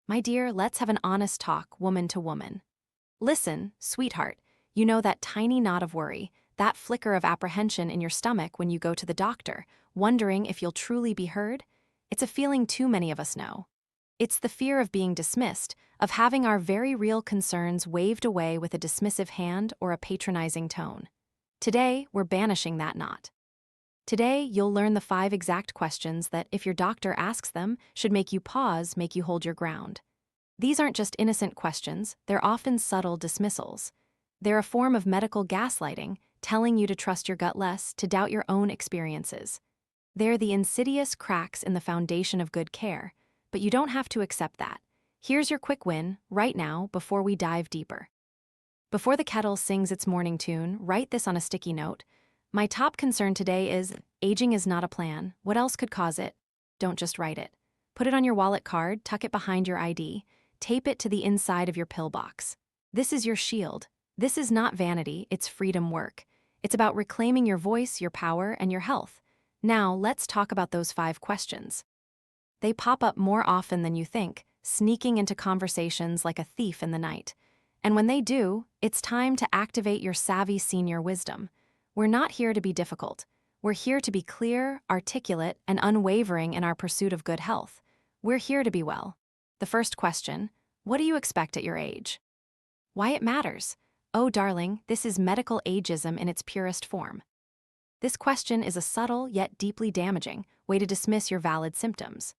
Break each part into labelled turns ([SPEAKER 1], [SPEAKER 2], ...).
[SPEAKER 1] My dear, let's have an honest talk, woman to woman. Listen, sweetheart, you know that tiny knot of worry, that flicker of apprehension in your stomach when you go to the doctor, wondering if you'll truly be heard? It's a feeling too many of us know. It's the fear of being dismissed, of having our very real concerns waved away with a dismissive hand or a patronizing tone. Today, we're banishing that knot. Today, you'll learn the 5 exact questions that, if your doctor asks them, should make you pause, make you hold your ground. These aren't just innocent questions, they're often subtle dismissals. They're a form of medical gaslighting, telling you to trust your gut less, to doubt your own experiences. They're the insidious cracks in the foundation of good care, but you don't have to accept that. Here's your quick win, right now, before we dive deeper. Before the kettle sings its morning tune, write this on a sticky note. My top concern today is, aging is not a plan. What else could cause it? Don't just write it. Put it on your wallet card, tuck it behind your ID, tape it to the inside of your pill box. This is your shield. This is not vanity, it's freedom work. It's about reclaiming your voice, your power, and your health. Now, let's talk about those 5 questions. They pop up more often than you think, sneaking into conversations like a thief in the night. And when they do, it's time to activate your savvy senior wisdom. We're not here to be difficult. We're here to be clear, articulate, and unwavering in our pursuit of good health. We're here to be well. The first question, what do you expect at your age? Why it matters? Oh, darling, this is medical ageism in its purest form. This question is a subtle yet deeply damaging way to dismiss your valid symptoms.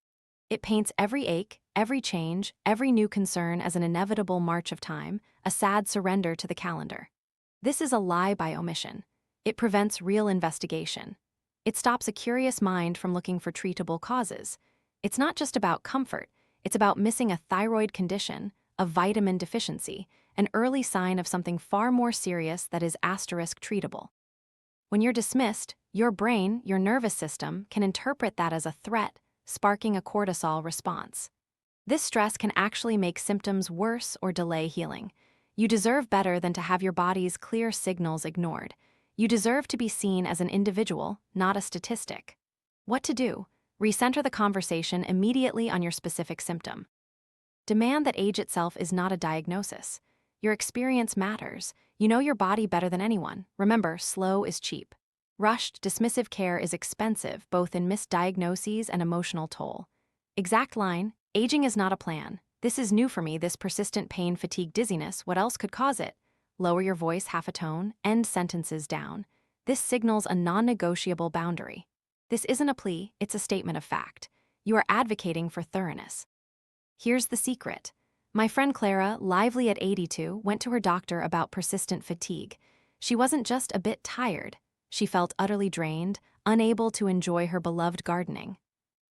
[SPEAKER 1] It paints every ache, every change, every new concern as an inevitable march of time, a sad surrender to the calendar. This is a lie by omission. It prevents real investigation. It stops a curious mind from looking for treatable causes. It's not just about comfort, it's about missing a thyroid condition, a vitamin deficiency, an early sign of something far more serious that is asterisk treatable. When you're dismissed, your brain, your nervous system, can interpret that as a threat, sparking a cortisol response. This stress can actually make symptoms worse or delay healing. You deserve better than to have your body's clear signals ignored. You deserve to be seen as an individual, not a statistic. What to do? Recenter the conversation immediately on your specific symptom. Demand that age itself is not a diagnosis. Your experience matters. You know your body better than anyone. Remember, slow is cheap. Rushed, dismissive care is expensive, both in misdiagnoses and emotional toll. Exact line, aging is not a plan. This is new for me, this persistent pain, fatigue, dizziness. What else could cause it? Lower your voice half a tone, end sentences down. This signals a non-negotiable boundary. This isn't a plea, it's a statement of fact. You are advocating for thoroughness. Here's the secret. My friend Clara, lively at 82, went to her doctor about persistent fatigue. She wasn't just a bit tired. She felt utterly drained, unable to enjoy her beloved gardening.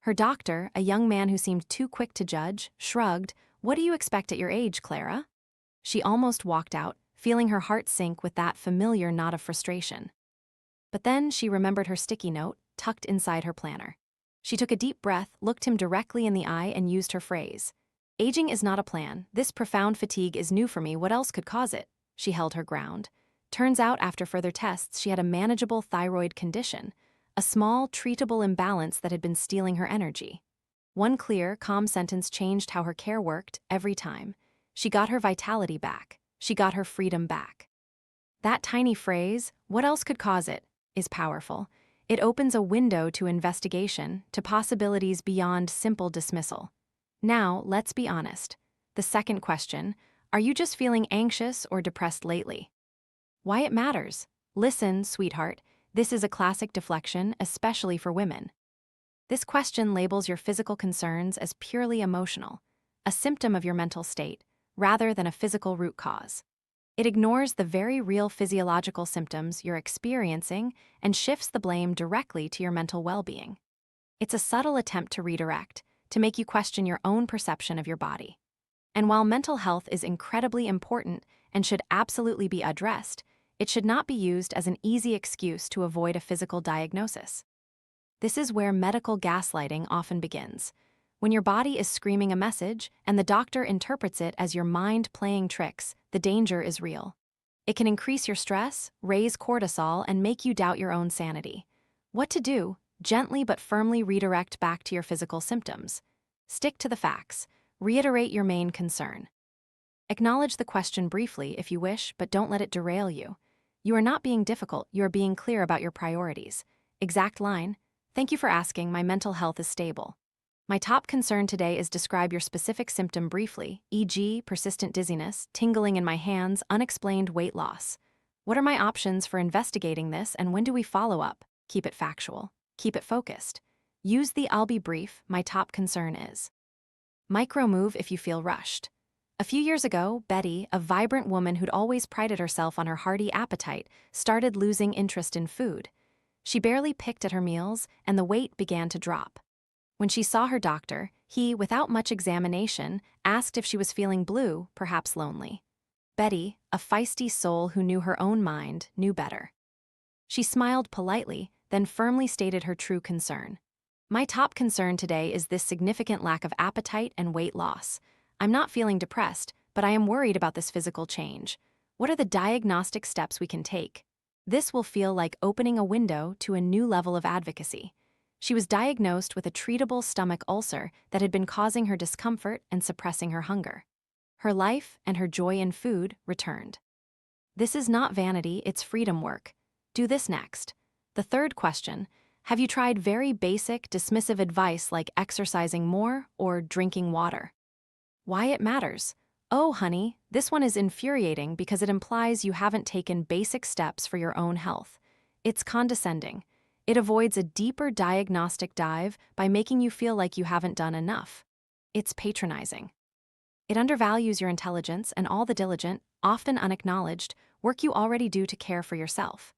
[SPEAKER 1] Her doctor, a young man who seemed too quick to judge, shrugged, "What do you expect at your age, Clara?" She almost walked out, feeling her heart sink with that familiar knot of frustration. But then she remembered her sticky note, tucked inside her planner. She took a deep breath, looked him directly in the eye, and used her phrase. "Aging is not a plan. This profound fatigue is new for me. What else could cause it?" She held her ground. Turns out, after further tests, she had a manageable thyroid condition, a small, treatable imbalance that had been stealing her energy. One clear, calm sentence changed how her care worked every time. She got her vitality back. She got her freedom back. That tiny phrase, "what else could cause it?" is powerful. It opens a window to investigation, to possibilities beyond simple dismissal. Now, let's be honest. The second question, are you just feeling anxious or depressed lately? Why it matters? Listen, sweetheart, this is a classic deflection, especially for women. This question labels your physical concerns as purely emotional, a symptom of your mental state, rather than a physical root cause. It ignores the very real physiological symptoms you're experiencing and shifts the blame directly to your mental well-being. It's a subtle attempt to redirect, to make you question your own perception of your body. And while mental health is incredibly important and should absolutely be addressed, it should not be used as an easy excuse to avoid a physical diagnosis. This is where medical gaslighting often begins. When your body is screaming a message and the doctor interprets it as your mind playing tricks, the danger is real. It can increase your stress, raise cortisol, and make you doubt your own sanity. What to do? Gently but firmly redirect back to your physical symptoms. Stick to the facts. Reiterate your main concern. Acknowledge the question briefly if you wish, but don't let it derail you. You are not being difficult, you are being clear about your priorities. Exact line: "Thank you for asking, my mental health is stable. My top concern today is describe your specific symptom briefly, e.g., persistent dizziness, tingling in my hands, unexplained weight loss. What are my options for investigating this and when do we follow up?" Keep it factual. Keep it focused. Use the "I'll be brief, my top concern is." Micro move if you feel rushed. A few years ago, Betty, a vibrant woman who'd always prided herself on her hearty appetite, started losing interest in food. She barely picked at her meals, and the weight began to drop. When she saw her doctor, he, without much examination, asked if she was feeling blue, perhaps lonely. Betty, a feisty soul who knew her own mind, knew better. She smiled politely, then firmly stated her true concern. "My top concern today is this significant lack of appetite and weight loss. I'm not feeling depressed, but I am worried about this physical change. What are the diagnostic steps we can take?" This will feel like opening a window to a new level of advocacy. She was diagnosed with a treatable stomach ulcer that had been causing her discomfort and suppressing her hunger. Her life and her joy in food returned. This is not vanity, it's freedom work. Do this next. The third question: have you tried very basic, dismissive advice like exercising more or drinking water? Why it matters. Oh, honey, this one is infuriating because it implies you haven't taken basic steps for your own health. It's condescending. It avoids a deeper diagnostic dive by making you feel like you haven't done enough. It's patronizing. It undervalues your intelligence and all the diligent, often unacknowledged, work you already do to care for yourself.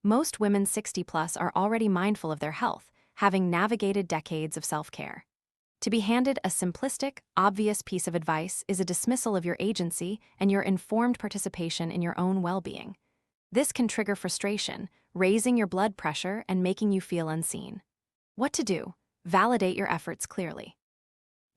[SPEAKER 1] Most women 60 plus are already mindful of their health, having navigated decades of self-care. To be handed a simplistic, obvious piece of advice is a dismissal of your agency and your informed participation in your own well-being. This can trigger frustration, raising your blood pressure and making you feel unseen. What to do? Validate your efforts clearly.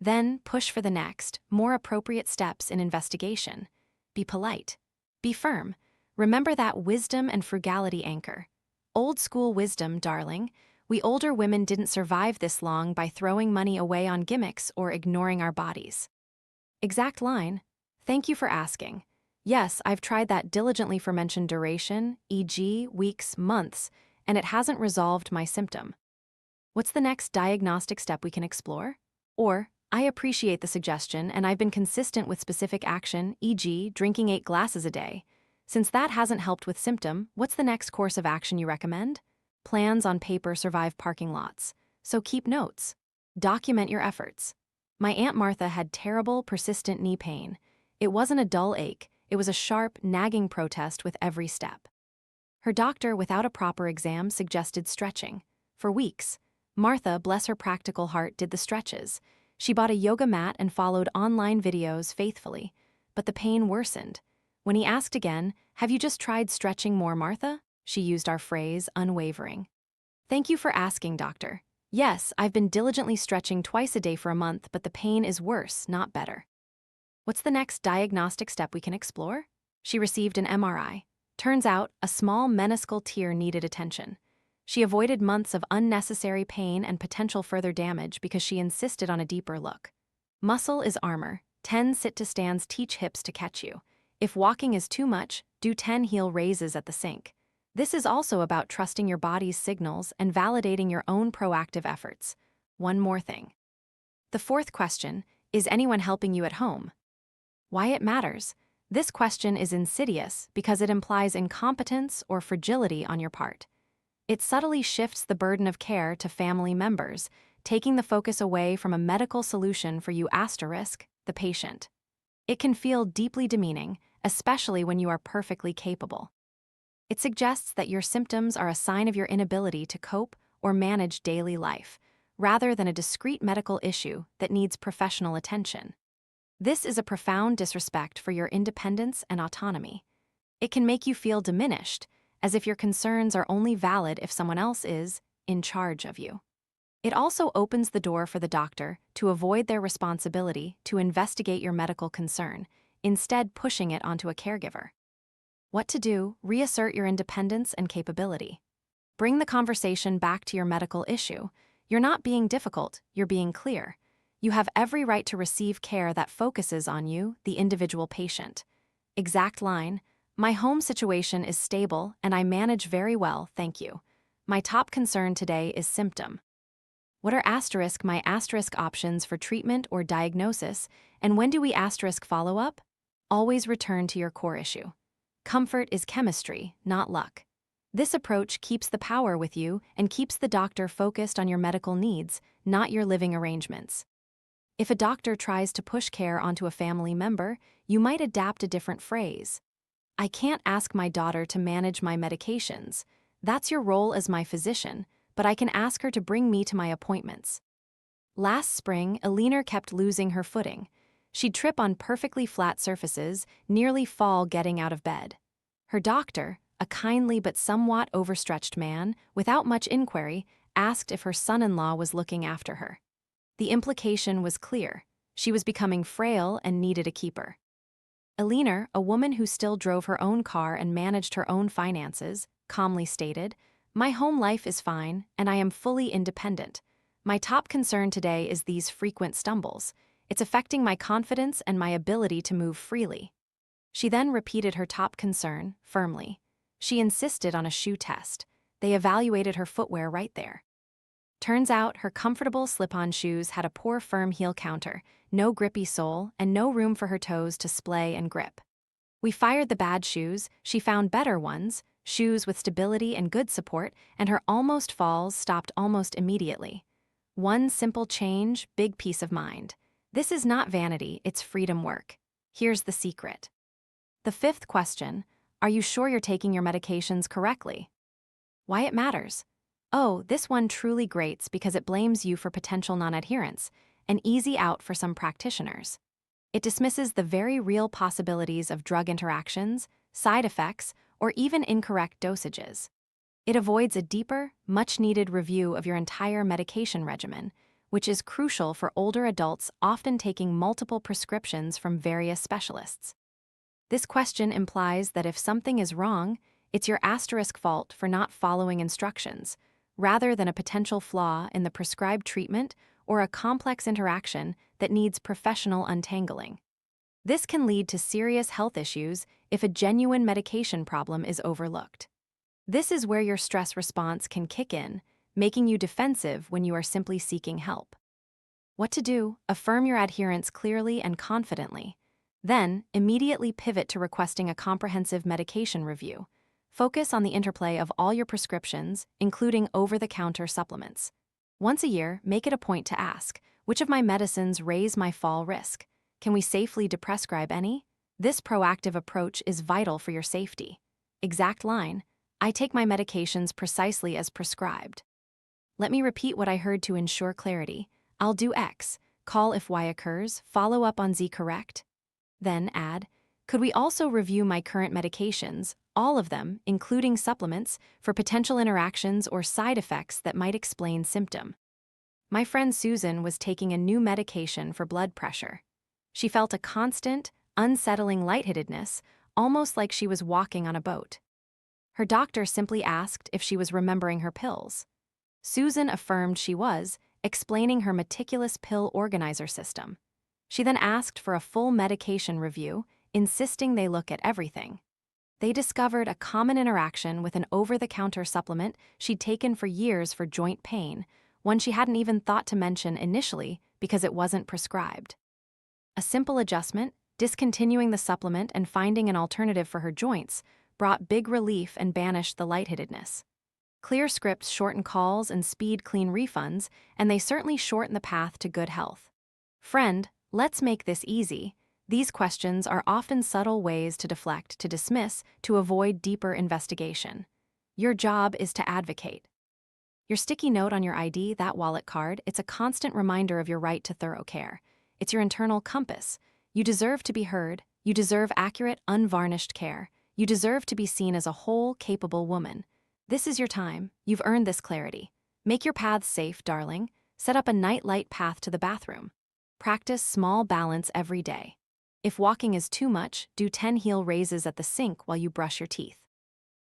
[SPEAKER 1] Then push for the next, more appropriate steps in investigation. Be polite. Be firm. Remember that wisdom and frugality anchor. Old school wisdom, darling. We older women didn't survive this long by throwing money away on gimmicks or ignoring our bodies. Exact line: "Thank you for asking. Yes, I've tried that diligently for mentioned duration, e.g., weeks, months, and it hasn't resolved my symptom. What's the next diagnostic step we can explore?" Or, "I appreciate the suggestion and I've been consistent with specific action, e.g., drinking 8 glasses a day. Since that hasn't helped with symptom, what's the next course of action you recommend?" Plans on paper survive parking lots, so keep notes. Document your efforts. My Aunt Martha had terrible, persistent knee pain. It wasn't a dull ache, it was a sharp, nagging protest with every step. Her doctor, without a proper exam, suggested stretching. For weeks, Martha, bless her practical heart, did the stretches. She bought a yoga mat and followed online videos faithfully, but the pain worsened. When he asked again, "Have you just tried stretching more, Martha?" she used our phrase, unwavering. "Thank you for asking, doctor. Yes, I've been diligently stretching twice a day for a month, but the pain is worse, not better. What's the next diagnostic step we can explore?" She received an MRI. Turns out, a small meniscal tear needed attention. She avoided months of unnecessary pain and potential further damage because she insisted on a deeper look. Muscle is armor. 10 sit-to-stands teach hips to catch you. If walking is too much, do 10 heel raises at the sink. This is also about trusting your body's signals and validating your own proactive efforts. One more thing. The fourth question: is anyone helping you at home? Why it matters. This question is insidious because it implies incompetence or fragility on your part. It subtly shifts the burden of care to family members, taking the focus away from a medical solution for you asterisk, the patient. It can feel deeply demeaning, especially when you are perfectly capable. It suggests that your symptoms are a sign of your inability to cope or manage daily life, rather than a discrete medical issue that needs professional attention. This is a profound disrespect for your independence and autonomy. It can make you feel diminished, as if your concerns are only valid if someone else is in charge of you. It also opens the door for the doctor to avoid their responsibility to investigate your medical concern, instead pushing it onto a caregiver. What to do? Reassert your independence and capability. Bring the conversation back to your medical issue. You're not being difficult, you're being clear. You have every right to receive care that focuses on you, the individual patient. Exact line: "My home situation is stable and I manage very well, thank you. My top concern today is symptom." What are my asterisk options for treatment or diagnosis, and when do we asterisk follow up? Always return to your core issue. Comfort is chemistry, not luck. This approach keeps the power with you and keeps the doctor focused on your medical needs, not your living arrangements. If a doctor tries to push care onto a family member, you might adapt a different phrase. "I can't ask my daughter to manage my medications. That's your role as my physician, but I can ask her to bring me to my appointments." Last spring, Eleanor kept losing her footing. She'd trip on perfectly flat surfaces, nearly fall getting out of bed. Her doctor, a kindly but somewhat overstretched man, without much inquiry, asked if her son-in-law was looking after her. The implication was clear. She was becoming frail and needed a keeper. Eleanor, a woman who still drove her own car and managed her own finances, calmly stated, "My home life is fine, and I am fully independent. My top concern today is these frequent stumbles. It's affecting my confidence and my ability to move freely." She then repeated her top concern, firmly. She insisted on a shoe test. They evaluated her footwear right there. Turns out her comfortable slip-on shoes had a poor firm heel counter, no grippy sole, and no room for her toes to splay and grip. We fired the bad shoes, she found better ones, shoes with stability and good support, and her almost falls stopped almost immediately. One simple change, big peace of mind. This is not vanity, it's freedom work. Here's the secret. The fifth question: are you sure you're taking your medications correctly? Why it matters. Oh, this one truly grates because it blames you for potential non-adherence, an easy out for some practitioners. It dismisses the very real possibilities of drug interactions, side effects, or even incorrect dosages. It avoids a deeper, much-needed review of your entire medication regimen, which is crucial for older adults often taking multiple prescriptions from various specialists. This question implies that if something is wrong, it's your asterisk fault for not following instructions, rather than a potential flaw in the prescribed treatment or a complex interaction that needs professional untangling. This can lead to serious health issues if a genuine medication problem is overlooked. This is where your stress response can kick in, making you defensive when you are simply seeking help. What to do? Affirm your adherence clearly and confidently. Then, immediately pivot to requesting a comprehensive medication review. Focus on the interplay of all your prescriptions, including over-the-counter supplements. Once a year, make it a point to ask, which of my medicines raise my fall risk? Can we safely deprescribe any? This proactive approach is vital for your safety. Exact line: "I take my medications precisely as prescribed." Let me repeat what I heard to ensure clarity. I'll do X, call if Y occurs, follow up on Z correct. Then add, could we also review my current medications, all of them, including supplements, for potential interactions or side effects that might explain symptom? My friend Susan was taking a new medication for blood pressure. She felt a constant, unsettling lightheadedness, almost like she was walking on a boat. Her doctor simply asked if she was remembering her pills. Susan affirmed she was, explaining her meticulous pill organizer system. She then asked for a full medication review, insisting they look at everything. They discovered a common interaction with an over-the-counter supplement she'd taken for years for joint pain, one she hadn't even thought to mention initially because it wasn't prescribed. A simple adjustment, discontinuing the supplement and finding an alternative for her joints, brought big relief and banished the lightheadedness. Clear scripts shorten calls and speed clean refunds, and they certainly shorten the path to good health. Friend, let's make this easy. These questions are often subtle ways to deflect, to dismiss, to avoid deeper investigation. Your job is to advocate. Your sticky note on your ID, that wallet card, it's a constant reminder of your right to thorough care. It's your internal compass. You deserve to be heard. You deserve accurate, unvarnished care. You deserve to be seen as a whole, capable woman. This is your time. You've earned this clarity. Make your paths safe, darling. Set up a night-light path to the bathroom. Practice small balance every day. If walking is too much, do 10 heel raises at the sink while you brush your teeth.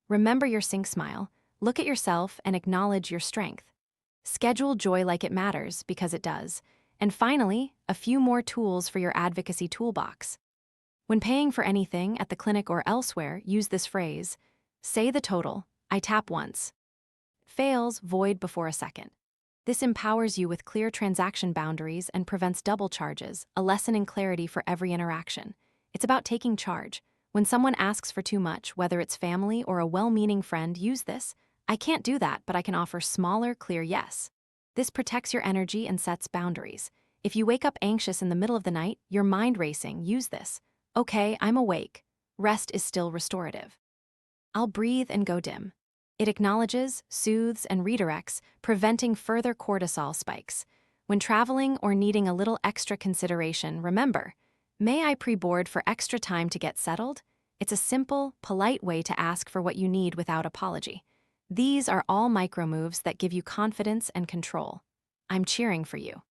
[SPEAKER 1] Remember your sink smile. Look at yourself and acknowledge your strength. Schedule joy like it matters, because it does. And finally, a few more tools for your advocacy toolbox. When paying for anything at the clinic or elsewhere, use this phrase: say the total, I tap once. Fails, void before a second. This empowers you with clear transaction boundaries and prevents double charges, a lesson in clarity for every interaction. It's about taking charge. When someone asks for too much, whether it's family or a well-meaning friend, use this: I can't do that, but I can offer smaller, clear yes. This protects your energy and sets boundaries. If you wake up anxious in the middle of the night, your mind racing, use this: okay, I'm awake. Rest is still restorative. I'll breathe and go dim. It acknowledges, soothes, and redirects, preventing further cortisol spikes. When traveling or needing a little extra consideration, remember, may I pre-board for extra time to get settled? It's a simple, polite way to ask for what you need without apology. These are all micro moves that give you confidence and control. I'm cheering for you.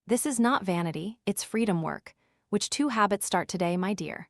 [SPEAKER 1] This is not vanity, it's freedom work. Which two habits start today, my dear?